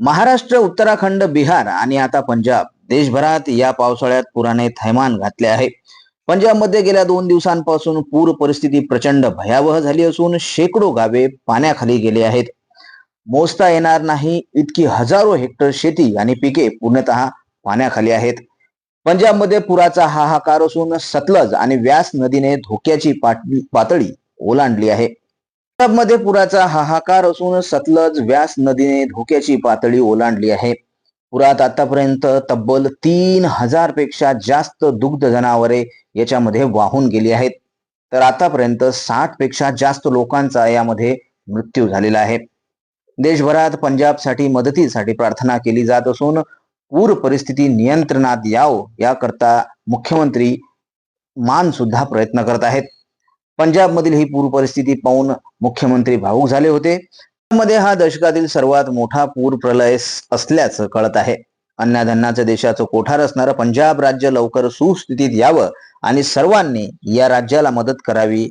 महाराष्ट्र, उत्तराखंड, बिहार आणि आता पंजाब देशभरात या पावसाळ्यात पुराने थैमान घातले आहे. पंजाबमध्ये गेल्या 2 दिवसांपासून पूर परिस्थिती प्रचंड भयावह झाली असून शेकडो गावे पाण्याखाली गेली आहेत. मोजता येणार नाही इतकी हजारो हेक्टर शेती आणि पिके पूर्णतः पाण्याखाली आहेत. पंजाबमध्ये पुराचा हाहाकार असून सतलज आणि व्यास नदीने धोक्याची पातळी ओलांडली आहे. पंजाबमध्ये पुराचा हाहाकार असून सतलज व्यास नदीने धोक्याची पातळी ओलांडली आहे. पुरात आतापर्यंत तब्बल 3,000 पेक्षा जास्त दुग्ध जनावरे याच्यामध्ये वाहून गेली आहेत. तर आतापर्यंत 60 पेक्षा जास्त लोकांचा यामध्ये मृत्यू झालेला आहे. देशभरात पंजाबसाठी मदतीसाठी प्रार्थना केली जात असून पूर परिस्थिती नियंत्रणात यावं याकरता मुख्यमंत्री मान सुद्धा प्रयत्न करत आहेत. पंजाबमधील ही पूर परिस्थिती पाहून मुख्यमंत्री भावूक झाले होते. मध्ये हा दशकातील सर्वात मोठा पूर प्रलय असल्याचं कळत आहे. अन्नधान्याचं देशाचं कोठार असणारं पंजाब राज्य लवकर सुस्थितीत यावं आणि सर्वांनी या राज्याला मदत करावी